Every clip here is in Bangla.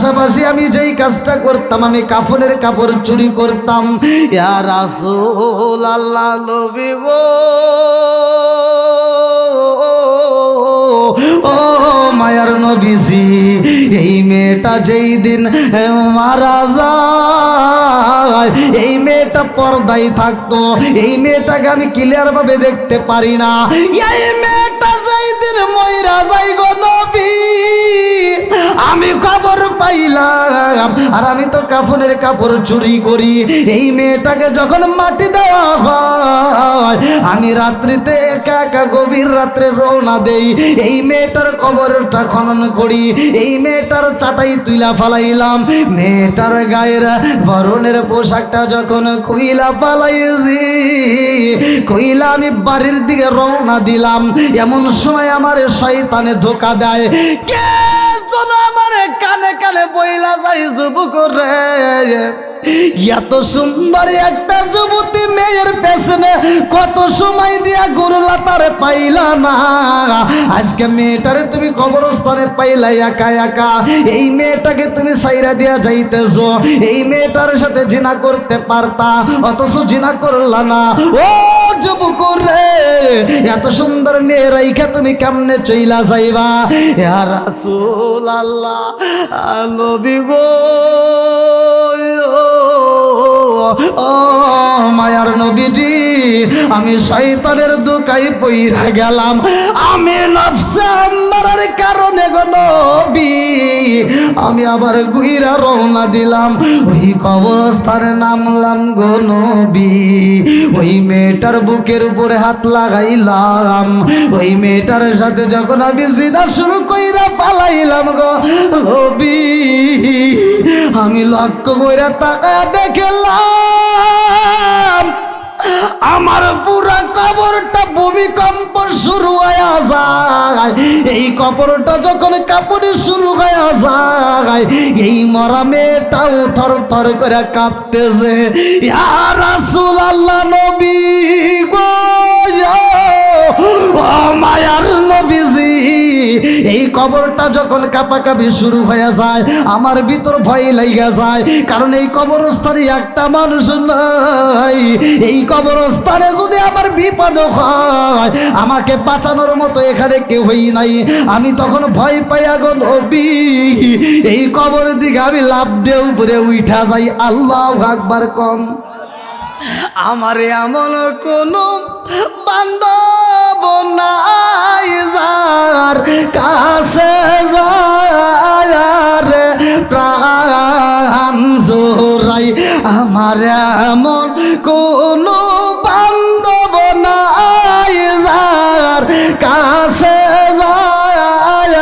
পাশাপাশি আমি যেই কাজটা করতাম, আমি কাফনের কাপড় চুরি করতাম। ইয়া রাসূলুল্লাহ, নবী গো, ও মায়ার নবীজি, এই মেয়েটা যেই দিন মারা যায়, এই মেয়েটা পর্দায় থাকতো, এই মেয়েটাকে আমি ক্লিয়ার ভাবে দেখতে পারি না। এই মেয়েটা যেই দিন মইরা যাই গো নবী, আমি খবর পাইলাম, আর আমি তো কাফনের কাপড় চুরি করি। এই মেয়েটাকে যখন মাটি দেওয়া হয়, আমি রাত্রিতে একা একা গভীর রাত্রে রওনা দেই, এই মেয়েটার কবরটা খনন করি, এই মেয়েটার চাটাই তুইলা ফালাইলাম, মেয়েটার গায়ের বরণের পোশাকটা যখন কইলা ফালাইছি, কইলা আমি বাড়ির দিকে রওনা দিলাম, এমন সময় আমার শয়তানে ধোকা দেয়। কে যেন আমার কানে কানে বইলা যাই, যুবক রে, এত সুন্দর একটা যুবতী মেয়ের পেছনে কত সময় দিয়া ঘুরলা, তারে পাইলা না। আজকে মেয়েটারে তুমি কবরস্থানে পাইলা একা একা, এই মেয়েটাকে তুমি সাইরা দিয়া যাইতেছো, এই মেয়েটার সাথে জিনা করতে পারতা, অথচ জিনা করলা না। ও যুবক রে, এত সুন্দর মেয়ে রাইখা তুমি কেমনে চইলা যাইবা? ইয়া রাসূলুল্লাহ, নবী গো, ও মায়ার নবীজি, আমি শয়তানের দুকাই পইরা গেলাম, আমি নফসে আম্মারার কারণে গো নবী, আমি আবার গুইরা রওনা দিলাম, ওই কবরস্থানে নামলাম গো নবী, ওই মেয়েটার বুকের উপরে হাত লাগাইলাম, ওই মেয়েটার সাথে যখন আমি জিনা শুরু কইরা পালাইলাম গো নবী, আমি লক্ষ্য কইরা তাকায়া দেখলাম আমার পুরা কবরটা ভূমিকম্প শুরু হয়ে যায়। এই কবরটা যখন কাঁপুনি শুরু হয়ে যায়, এই মরা মেয়েটাও থর থর করে কাঁপতেছে। ইয়া রাসূলুল্লাহ, নবী গো, ও মায়ার নবীজি, এই কবরটা যখন কাঁপাকাঁপি শুরু হয়ে যায়, আমার ভিতর ভয় লাগা যায়, কারণ এই কবরস্থানে একটা মানুষ নাই, এই কবরস্থানে যদি আমার বিপদ হয়, আমাকে বাঁচানোর মতো এখানে কেউই নাই। আমি তখন ভয় পাইয়া গো নবী, এই কবর দিকে আমি লাফ দিয়ে উপরে উঠা যাই। আল্লাহু আকবার কম। আমার এমন কোনো বান্ধব নাই যার কাছে যায় রে প্রাণ জোড়াই, আমার এমন কোনো বান্ধব নাই যার কাছে যায়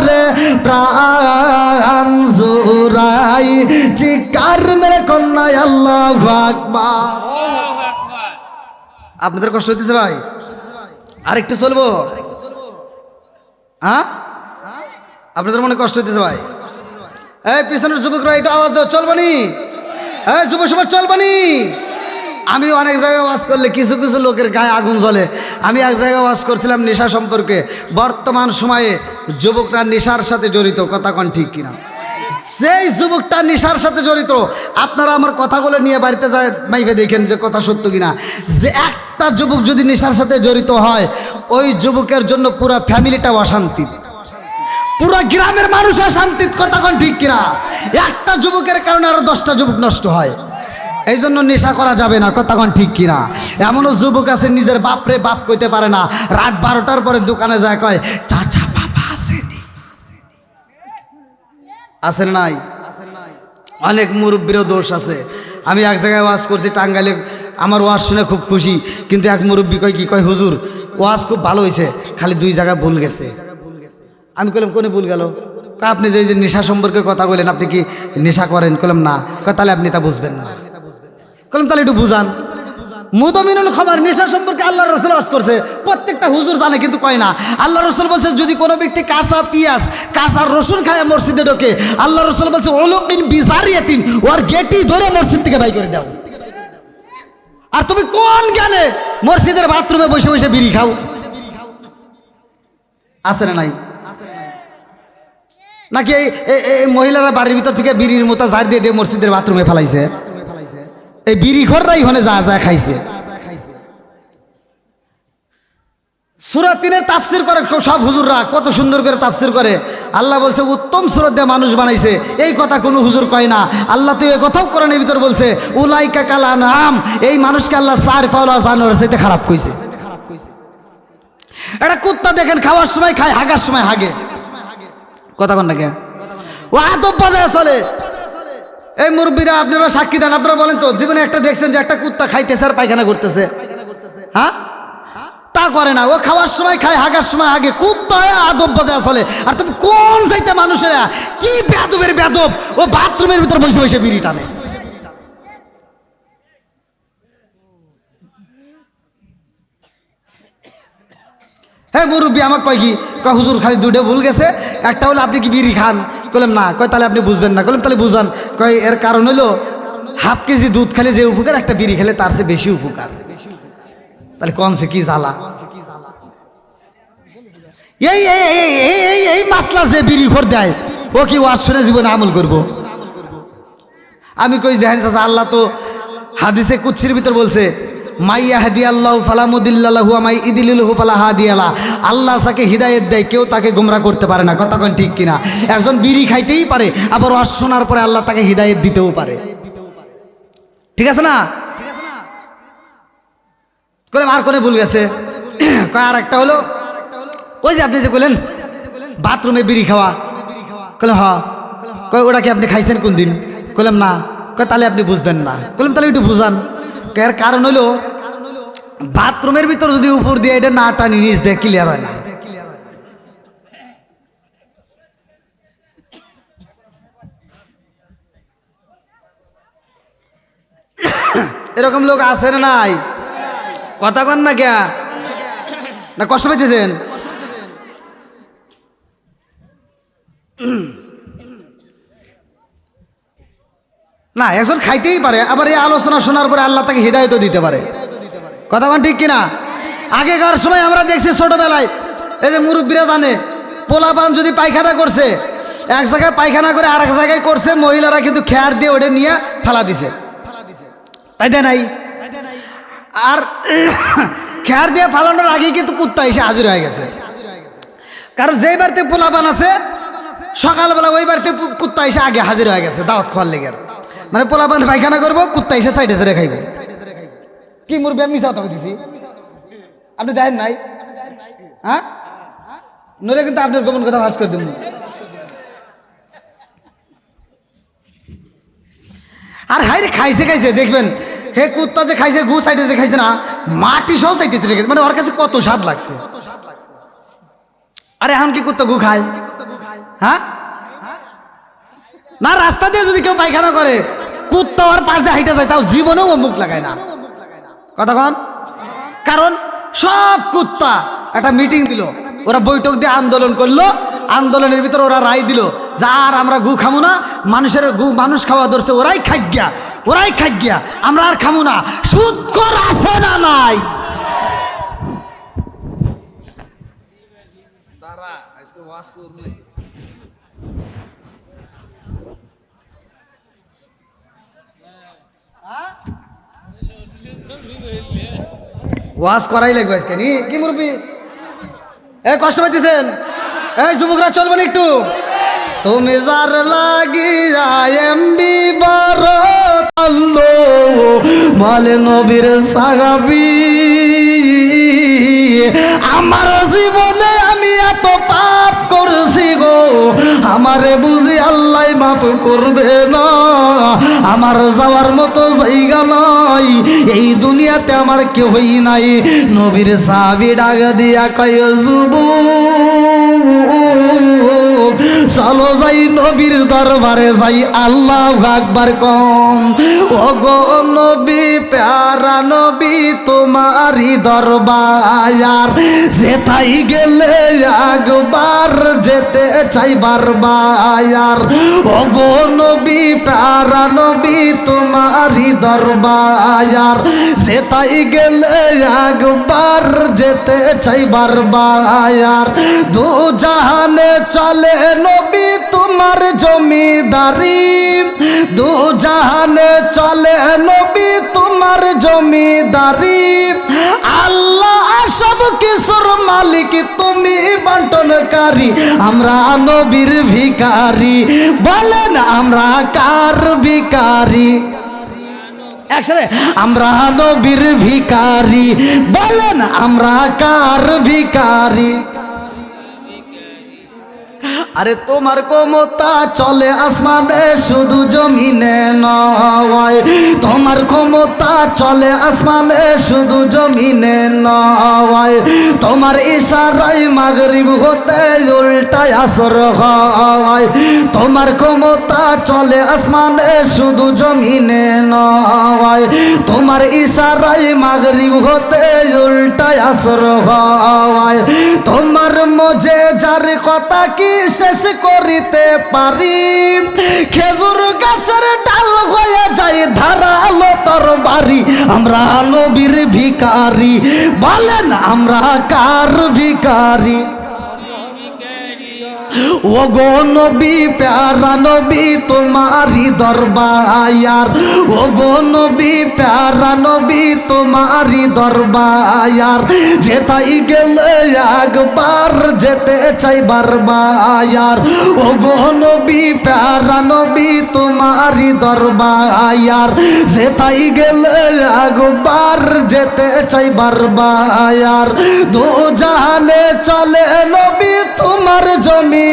রে প্রাণ জোড়াই, চিৎকার মেরে কন্যা আল্লাহু আকবার। আপনাদের কষ্ট হইতেছে ভাই? আর একটু চলবো? হ্যাঁ, আপনাদের মনে কষ্ট হইতেছে ভাই? এই পিছনের যুবকরা একটু আওয়াজ দাও, চলবানি? এই যুব সমাজ চলবানি? আমি অনেক জায়গায় ওয়াজ করলে কিছু কিছু লোকের গায়ে আগুন জ্বলে। আমি এক জায়গায় ওয়াজ করছিলাম নেশা সম্পর্কে। বর্তমান সময়ে যুবকরা নেশার সাথে জড়িত, কথা কোন ঠিক কিনা? সেই যুবকটা নেশার সাথে জড়িত, আপনারা আমার কথাগুলো নিয়ে বাড়িতে যায় মাইভে দেখেন যে কথা সত্য কিনা। যে একটা যুবক যদি নেশার সাথে জড়িত হয়, ওই যুবকের জন্য পুরো ফ্যামিলিটাও অশান্তি, পুরো গ্রামের মানুষ অশান্তি, কথা কোন ঠিক কিনা? একটা যুবকের কারণে আরো 10টা যুবক নষ্ট হয়। এই জন্য নেশা করা যাবে না, কথা কোন ঠিক কিনা? এমনও যুবক আছে নিজের বাপরে বাপ কইতে পারে না, রাত 12টার পরে দোকানে যায় কয় চাচা বাবা আসেনি, আসেন নাই? অনেক মুরব্বীরও দোষ আছে। আমি এক জায়গায় ওয়াজ করছি টাঙ্গাইলে, আমার ওয়াজ শুনে খুব খুশি, কিন্তু এক মুরব্বী কয় কি কয়, হুজুর ওয়াজ খুব ভালো হয়েছে, খালি 2 জায়গায় ভুল গেছে। আমি কইলাম কোনে ভুল গেল? আপনি যে নেশা সম্পর্কে কথা বলেন, আপনি কি নেশা করেন? কইলাম না। তাহলে আপনি তা বুঝবেন না। কইলাম তাহলে একটু বুঝান। মুদমিনুল খামার নেশা সম্পর্কে আল্লাহর রাসূল ওয়াজ করছে, প্রত্যেকটা হুজুর জানে কিন্তু কয় না। আল্লাহর রাসূল বলছে যদি কোনো ব্যক্তি কাঁচা পেঁয়াজ কাঁচা রসুন খায় মসজিদে ঢোকে, আল্লাহর রাসূল বলছে উলুকিন বিজারিয়াতিন, ওর গেটি ধরে মসজিদ থেকে বাইর করে দাও। আর তুমি কোন জ্ঞানে মসজিদের বাথরুমে বসে বসে বিড়ি খাও? আছে না নাই? নাকি এই মহিলারা বাড়ির ভিতর থেকে বিড়ির মতো ঝাড় দিয়ে দিয়ে মসজিদের বাথরুমে ফেলাইছে? এই বিড়ি ঘররাই হনে যা যা খাইছে। সূরা ৩-এর তাফসির করে সব হুজুররা, কত সুন্দর করে তাফসির করে। আল্লাহ বলছে উত্তম সূরা দিয়ে মানুষ বানাইছে, এই কথা কোনো হুজুর কয় না। আল্লাহ তো এই কথাও কোরআনের ভিতর বলছে উলাইকা কাল আনআম, এই মানুষকে আল্লাহ চার পাওয়া জানোয়ারের চাইতে খারাপ কইছে। এটা কুত্তা দেখেন খাওয়ার সময় খায়, হাগার সময় হাগে, কথা কন না কে? ও আদব বাজায় চলে। এই মুরব্বীরা আপনারা সাক্ষী দেন, আপনারা বলেন তো জীবনে একটা দেখছেন যে একটা কুত্তা খাইতেছে আর পায়খানা করতেছে? হ্যাঁ, তা করে না। ও খাওয়ার সময় খায়, হাগার সময় হাগে, কুত্তা আদব বাজায় চলে। আর তুমি কোন চাইতে মানুষেরা কি বেয়াদবের বেয়াদব, ও বাথরুমের ভিতর বসে বসে বিড়ি টানে। হ্যাঁ মুরব্বী আমাকে কয় কি, কয় হুজুর খালি দুটো ভুল গেছে, একটা হলো আপনি কি বিড়ি খান? কইলাম না। কয় তাহলে আপনি বুঝবেন না। কইলাম তাহলে বুঝান। কয় এর কারণ হলো হাফ কেজি দুধ খেলে যে উপকার, একটা বিড়ি খেলে তার চেয়ে বেশি উপকার। তাহলে কোন সে কি জ্বালা? এই এই মাসলা যে বিড়ি ঘর দেয়, ও কি ওয়াজ শুনে জীবনে আমল করব? আমি কই দেখেন চাচা, আল্লাহ তো হাদিসে কুদসির ভিতর বলছে মাই ইয়াহদিয়াল্লাহু ফালা মুদিল্লা লাহু ওয়া মাই ইদলিলহু ফালা হাদিয়া লাহু। আল্লাহ যাকে হিদায়াত দেয় কেউ তাকে গোমরা করতে পারে না। কথা কোন ঠিক কিনা? একজন বিড়ি খাইতেই পারে, আবার ওয়াজ শোনার পরে আল্লাহ তাকে হিদায়াত দিতেও পারে। ঠিক আছে না? কইলাম আর কোনে ভুল গেছে? কয় আর একটা হলো ওই যে আপনি যে বললেন বাথরুমে বিড়ি খাওয়া। কইলাম হ্যাঁ। কয় ওটা কি আপনি খাইছেন কোন দিন? কইলাম না। কয় তাহলে আপনি বুঝবেন না। কইলাম তাহলে একটু বুঝান। এর কারণ হলো বাথরুমের ভিতর যদি উপর দিয়ে এটা না টানি নিচ দিয়ে ক্লিয়ার হয় না। এরকম লোক আছে না নাই? কথা কন না কে? না কষ্ট পাইতেছেন? না, একজন খাইতেই পারে, আবার এই আলোচনা শোনার পরে আল্লাহ তাকে হিদায়তও দিতে পারে। কথা বল ঠিক কিনা? আগেকার সময় আমরা দেখছি ছোটবেলায়, এই যে মুরব্বীরা জানে, পোলাপান যদি পায়খানা করছে, এক জায়গায় পায়খানা করে আর এক জায়গায় করছে, মহিলারা কিন্তু খেয়ার দিয়ে ওটা নিয়ে ফেলা দিছে, তাই দেয় নাই? আর খেয়ার দিয়ে ফালানোর আগেই কিন্তু কুত্তা এসে হাজির হয়ে গেছে। কারণ যেই বাড়িতে পোলাপান আছে সকালবেলা ওই বাড়িতে কুত্তা এসে আগে হাজির হয়ে গেছে দাওয়াত খাওয়ার লেগে। মানে পোলাপান পায়খানা করবো, কুত্তা এসে সাইডে ছেড়ে খাইবে। কি মুরব্বী আমি মিশা কথা দিছি? আপনি দেখেন নাই? হ্যাঁ, নইলে কিন্তু আপনার গোপন কথা ভাস করে দেবেন। আর হাই রে খাইছে খাইছে দেখবেন, হে কুত্তা যে খাইছে, গু সাইডে যে খাইছে না, মাটি সহ সাইডে রেখেছে, মানে ওর কাছে কত স্বাদ লাগছে। আরে এখন কি কুত্তা গু খায়? হ্যাঁ না, রাস্তা দিয়ে যদি কেউ পায়খানা করে, কুত্তা ওর পাশ দিয়ে হাইটে যায়, তাও জীবনেও মুখ লাগায় না। কথা কন? কারণ সব কুত্তা একটা মিটিং দিল, ওরা বৈঠক দিয়ে আন্দোলন করলো, আন্দোলনের ভিতরে ওরা রায় দিল যে আর আমরা গু খামু না, মানুষের গু মানুষ খাওয়া ধরছে, ওরাই খাই গিয়া, ওরাই খাই গিয়া, আমরা আর খামু না। সুদ কর আছে না নাই? ওয়াজ করাই লাগবে আজকে নি। কি মুরব্বী এই কষ্ট পাইতেছেন? এই যুবকরা চলবেন একটু। তুমি যার লাগিয়া এমবি বড় আল্লো বলে নবীর সাহাবী, আমার জীবনে আমি এত পাপ করছি গো, আমারে বুঝি আল্লাহ মাফ করবে না। আমার যাওয়ার মতো জায়গা নাই, এই দুনিয়াতে আমার কেউই নাই। নবীর সাহাবী ডাক দিয়া কয় যুবক চলো যাই নবীর দরবারে যাই, আল্লাহু আকবার কম। ও গো নবী প্যারা নবী তোমারই দরবার, যেতাই গেলে একবার যেতে চাই বারবার। ও গো নবী প্যারা নবী তোমারই দরবার, যেতাই গেলে একবার যেতে চাই বারবার। দু জাহানে চলে নবী তো তোমার জমিদারি, দু জাহানে চলে নবী তোমার জমিদারি। আল্লাহ সব কিছুর মালিক, তুমি বন্টনকারী। আমরা নবীর ভিখারি, বলেন আমরা কার ভিখারি? একসাথে, আমরা নবীর ভিখারি, বলেন আমরা কার ভিখারি? আরে তোমার ক্ষমতা চলে আসমানে শুধু জমিনে নয়, তোমার ক্ষমতা চলে আসমানে শুধু জমিনে নয়। তোমার ইশারায় মাগরিব হতে উল্টায় আসর হয়। তোমার ক্ষমতা চলে আসমানে শুধু জমিনে নয়, তোমার ইশারায় মাগরিব হতে উল্টায় আসর হয়। তোমার মজে যার কথা কি শেষ করিতে পারি? খেজুর গাছের ডাল হয়ে যায় ধারালো তরবারি। আমরা নবীর ভিখারি, বলেন আমরা কার ভিখারি? ও গো নবী প্যারা নবী তোমারি দরবার, ও গো নবী প্যারা নবী তোমারি দরবার। যেতাই গেলে একবার যেতে চাই বারবার, ও গো নবী প্যারা নবী তোমারি দরবার। যেতাই গেলে একবার যেতে চাই বারবার। দু জাহানে চলে নবী তোমার জমিদারি।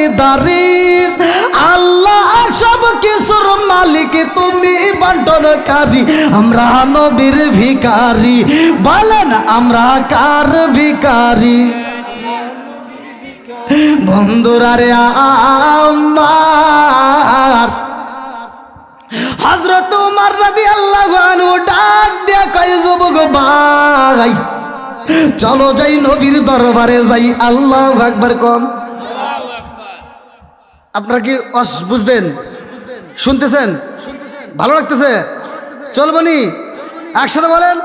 আল্লাহ সব কিছুর মালিক, তুমি বন্টনকারী। আমরা নবীর ভিখারি, বলেন আমরা কার ভিখারি? বন্ধুরা রে আমার হযরত উমর রাদিয়াল্লাহু আনহু ডাক দিয়া কয়, যুবক ভাই চলো যাই নবীর দরবারে যাই। আল্লাহু আকবার কম। আপনারা কি বুঝবেন? শুনতেছেন? ভালো লাগতেছে? চলবনি? একসাথে বলেন।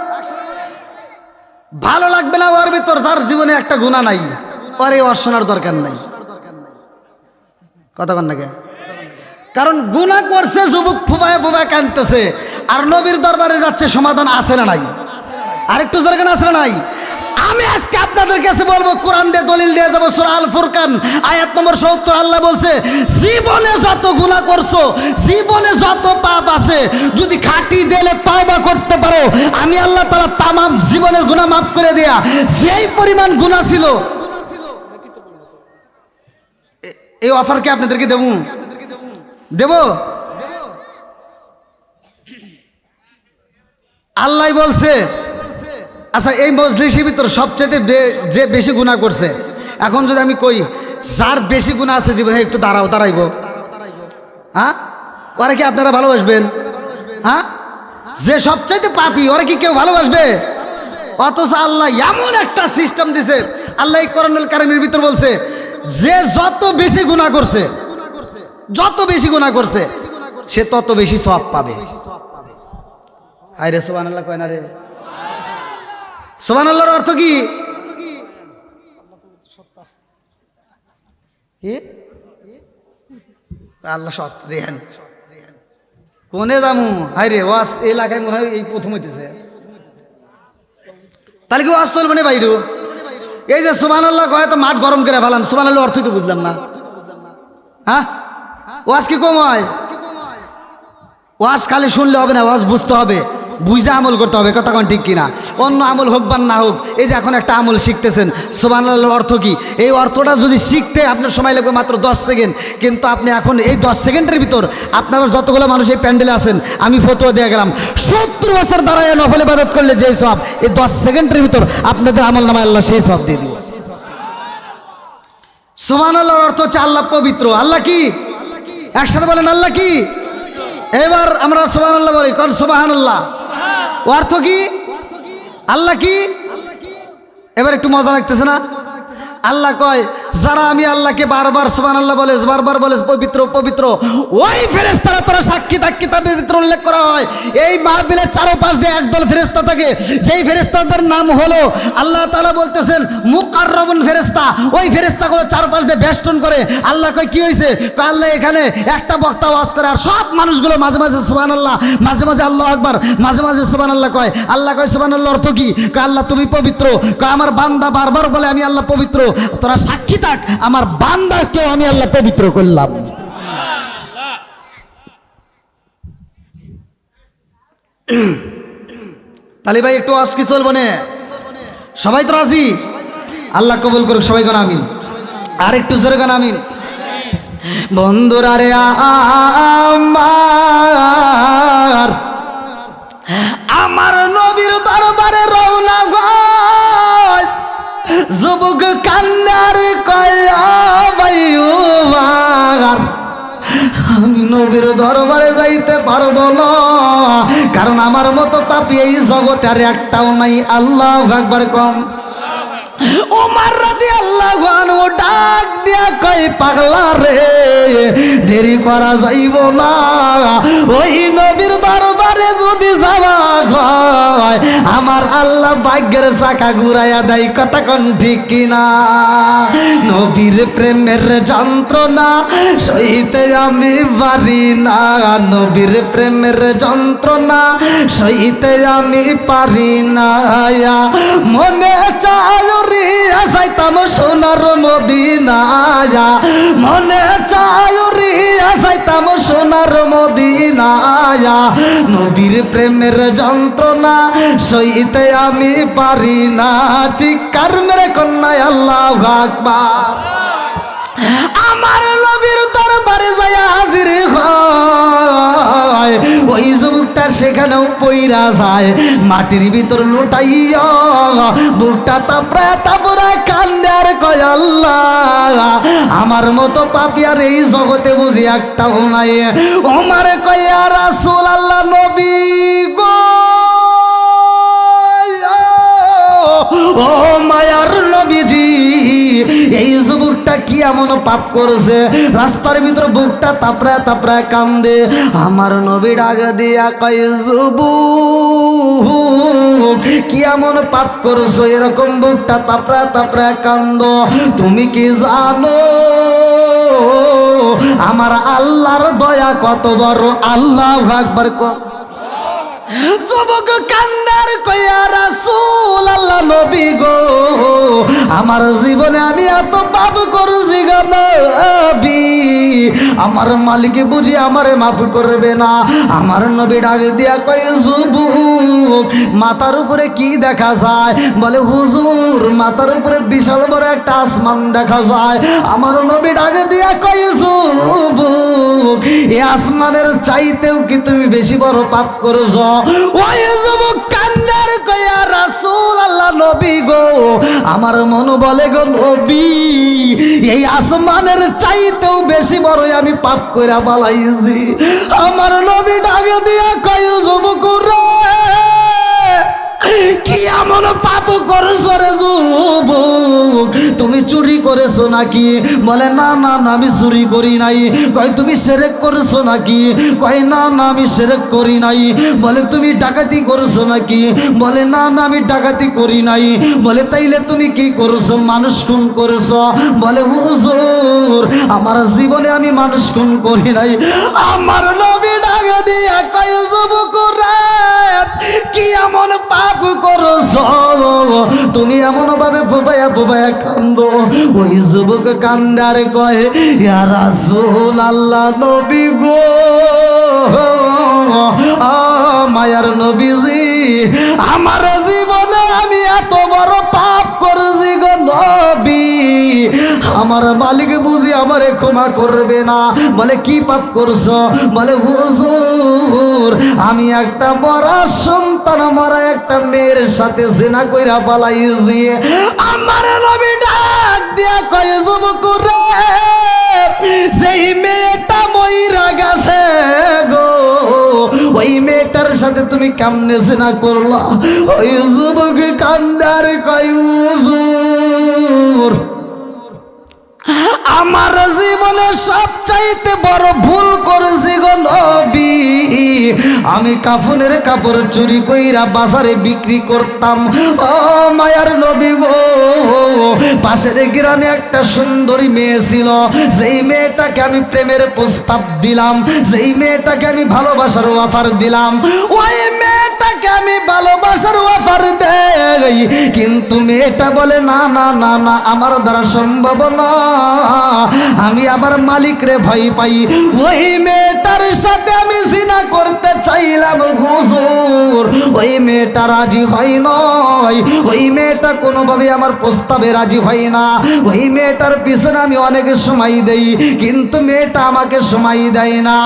ভালো লাগবে না ওর ভিতর যার জীবনে একটা গুনাহ নাই, ওর এই শোনার দরকার নাই। কথা বল না কে? কারণ গুনাহ করছে, যুবক ফুফায় ফুফায় কাঁদতেছে, আর নবীর দরবারে যাচ্ছে, সমাধান আছে না নাই? আরেকটু জোরে কেন আছে না নাই? আমি আজকে আপনাদের কাছে বলবো, কোরআন দিয়ে দলিল দিয়ে যাবো। সূরা আল ফুরকান আয়াত নম্বর ৭০ আল্লাহ বলছে, জীবনে যত গুনাহ করছো, জীবনে যত পাপ আছে, যদি খাঁটি দিলে তওবা করতে পারো, আমি আল্লাহ তাআলা তামাম জীবনের গুনাহ মাফ করে দেয়া। যেই পরিমাণ গুনাহ ছিল, এই অফার কি আপনাদেরকে দেবো? দেবো? আল্লাহ বলছে, আচ্ছা এই মজলিসের ভিতর সবচেয়ে যে বেশি গুনাহ করছে, এখন যদি আমি কই যার বেশি গুনাহ আছে জীবনে, একটু দাঁড়াইবো? হ্যাঁ, ওরা কি আপনারা ভালোবাসবেন? হ্যাঁ, যে সবচাইতে পাপী ওরা কি কেউ ভালোবাসবে? অথচ আল্লাহ এমন একটা সিস্টেম দিছে, আল্লাহ কোরআনুল কারীমের ভিতর বলছে, যে যত বেশি গুনাহ করছে, যত বেশি গুনাহ করছে, সে তত বেশি সওয়াব পাবে। আরে সুবহানাল্লাহ কয় না রে? সুবহানাল্লাহর অর্থ কি? আল্লাহ সত্য দেখেন কোনে দামু। হাই রে ওয়াজ এই এলাকায় মনে হয় এই প্রথম হইতেছে। তাহলে কি ওয়াজ চলবে না বাইরু? এই যে সুবহানাল্লাহ কয় তো মাঠ গরম করে ফেলাম, সুবহানাল্লাহ অর্থই তো বুঝলাম না। হ্যাঁ, ওয়াজ কি কম হয়? ওয়াজ খালি শুনলে হবে না, ওয়াজ বুঝতে হবে, বুঝে আমল করতে হবে। কথা কোন ঠিক কিনা? অন্য আমল হোক বা না হোক, এই যে এখন একটা আমল শিখতেছেন, সুবহানাল্লাহর অর্থ কি, এই অর্থটা যদি শিখতে আপনার সময় লাগবে মাত্র 10 সেকেন্ড, কিন্তু আপনি এখন এই 10 সেকেন্ডের ভিতর আপনারা যতগুলো মানুষ এই প্যান্ডেলে আছেন, আমি ফতোয়া দিয়ে গেলাম 70 বছর দাঁড়ায় নফল ইবাদত করলে যেই সব, এই 10 সেকেন্ডের ভিতর আপনাদের আমল নামায় আল্লাহ সেই সব দিয়ে দিবে। সুবহানাল্লাহর অর্থ হচ্ছে আল্লাহ পবিত্র। আল্লাহ কি? একসাথে বলেন আল্লাহ কি? এবার আমরা সুবহানাল্লাহ বলি, কোন সুবহানাল্লাহ অর্থ কি? আল্লাহ কি? এবার একটু মজা লাগতেছে না? আল্লাহ কয় যারা আমি আল্লাহকে বারবার সুবহানাল্লাহ বলে, বারবার বলে পবিত্র পবিত্র, ওই ফেরেশতারা তোরা সাক্ষী থাকি, তাদের ভিতরে উল্লেখ করা হয় এই মাহফিলের চারপাশ দিয়ে একদল ফেরেশতা থাকে, যেই ফেরেশতাদের নাম হলো আল্লাহ তাআলা বলতেছেন মুকাররাবুন ফেরেশতা। ওই ফেরেশতাগুলো চারপাশ দিয়ে বেষ্টন করে। আল্লাহ কয় কি হয়েছে? কয় আল্লাহ এখানে একটা বক্তা ওয়াজ করে আর সব মানুষগুলো মাঝে মাঝে সুবহানাল্লাহ, মাঝে মাঝে আল্লাহু আকবার, মাঝে মাঝে সুবহানাল্লাহ কয়। আল্লাহ কয় সুবহানাল্লাহ অর্থ কি? কয় আল্লাহ তুমি পবিত্র। কয় আমার বান্দা বারবার বলে আমি আল্লাহ পবিত্র, তোরা সাক্ষী থাক আমার বান্দাকেও আমি আল্লাহ পবিত্র করলাম। তালি ভাই একটু আজকে চলবো না, সবাই তো রাজি? আল্লাহ কবুল করুক, সবাই গান আমিন। আর একটু জোরে গান আমিন। বন্ধুরা রে আমার নবীর দরবারে রওনা হয়, যুবক কান্নার কয়া বাইবার, আমি নবীর দরবারে যাইতে পারবো না, কারণ আমার মতো পাপী এই জগতে আর একটাও নাই। আল্লাহু আকবার কম। ওমর রাদিয়াল্লাহু আনহু ডাক দিয়া কই পাগলা রে, দেরি করা যাইব না, ওই নবীর দরবারে যদি যাওয়া হয় আমার আল্লাহ ভাগ্যের চাকা ঘুরাইয়া দেয়। কথা কোন ঠিক কিনা? নবীর প্রেমের যন্ত্রণা সইতে আমি পারি না, নবীর প্রেমের যন্ত্রণা সইতে আমি পারি না, মনে চায় রিয়া যাইতাম সোনার মদিনায়, মনে চায় রিয়া যাইতাম সোনার মদিনায়, নবীর প্রেমের যন্ত্রণা সইতে আমি পারি না। চিৎকার মেরে কন্যায় আল্লাহু আকবার। আমার নবীর দরবারে যায় হাজির হয়, ওই যুবকটা সেখানেও পইরা যায়, মাটির ভিতর লুটাইয়া বুকটা তাপড়া তাপড়া কান্দে আর কয় আল্লাহ আমার মতো পাপী আর এই জগতে বুঝি একটাও নাই। ওমর কয় ইয়া রাসূলুল্লাহ, নবী গো, ও মায়ার নবীজি, এই যুবকটা কি এমন পাপ করেছে রাস্তার ভিতর বুকটা তাপড়া তাপড়া কান্দে। আমার নবী ডাক দিয়া কয় যুবক কি এমন পাপ করছো এরকম বুকটা তাপড়া তাপড়া কান্দ? তুমি কি জানো আমার আল্লাহর দয়া কত বড়? আল্লাহু আকবার কর। যুবক কান্দার কয়া রাসূলুল্লাহ, নবী গো, আমার জীবনে আমি এত পাপ করেছি গো নবী, আমার মালিক বুঝি আমারে মাফ করবে না? আমার নবী ডাক দিয়া কয় যুবক মাথার উপরে কি দেখা যায়? বলে হুজুর মাথার উপরে বিশাল বড় একটা আসমান দেখা যায়। আমার নবী ডাক দিয়া কয় যুবক এই আসমানের চাইতেও কি তুমি বেশি বড় পাপ করেছো? ওই যুবক কান্নার কয়া রাসূলুল্লাহ, নবী গো, আমার মন বলে গো নবী এই আসমানের চাইতেও বেশি বড় আমি পাপ কইরা পালাইছি। আমার নবী ডাকে দিয়া কয় যুবক রে কি এমন পাপ করছো রে যুবক? তুমি চুরি করেছো নাকি? বলে না না না আমি চুরি করি নাই। কয় তুমি শিরক করেছো নাকি? কয় না না আমি শিরক করি নাই। বলে তুমি ডাকাতি করেছো নাকি? বলে না না আমি ডাকাতি করি নাই। বলে তাইলে তুমি কি করছো? মানুষ খুন করেছো। বলে হুজুর আমার জীবনে আমি মানুষ খুন করি নাই। আমার নবী ডাকে দিয়া কয় যুবক রে কি এমন পাপ করছো তুমি এমন ভাবে ফুবাইয়া ফুবাইয়া কান্দো? ওই যুবক কান্দার কয় ইয়া রাসূলুল্লাহ, নবী গো, মায়ার নবীজি আমার জীবনে আমি এত বড় পাপ করেছি গো নবী, আমার মালিক বুঝি আমারে ক্ষমা করবে না। বলে কি পাপ করছো? বলে হুজুর আমি একটা মরা সন্তান, মরা একটা মেয়ের সাথে জিনা কইরা পালাইছি। আমার নবী ডাক দিয়া কয় যুবক রে সেই মেয়েটা মইরা গেছে গো, ওই মেয়েটার সাথে তুমি কেমনে জিনা করলা? ওই যুবক কান্দার কয় হুজুর বড় ভুল করেছি গো নবী, আমি কাফনের কাপড় চুরি কইরা বাজারে বিক্রি করতাম। ও মায়ার নবী গো, পাশের গ্রামে একটা সুন্দরী মেয়ে ছিল, যেই মেয়েটাকে আমি প্রেমের প্রস্তাব দিলাম, যেই মেয়েটাকে আমি ভালোবাসার অফার দিলাম, ওই মেয়েটাকে আমি ভালোবাসার অফার দেই, কিন্তু মেয়েটা বলে না না না না, আমার দ্বারা সম্ভব না, আমি আমার মালিকরে ভয় পাই। ওই মেয়েটার সাথে আমি জিনা করতে চাইলাম হুজুর, ওই মেয়েটা রাজি হয় নয়, ওই মেয়েটা কোনোভাবে আমার প্রস্তাবে রাজি হয় না। ওই মেয়েটার পিছনে আমি অনেক সময় দেই, কিন্তু মেয়েটা আমাকে সময় দেয় না।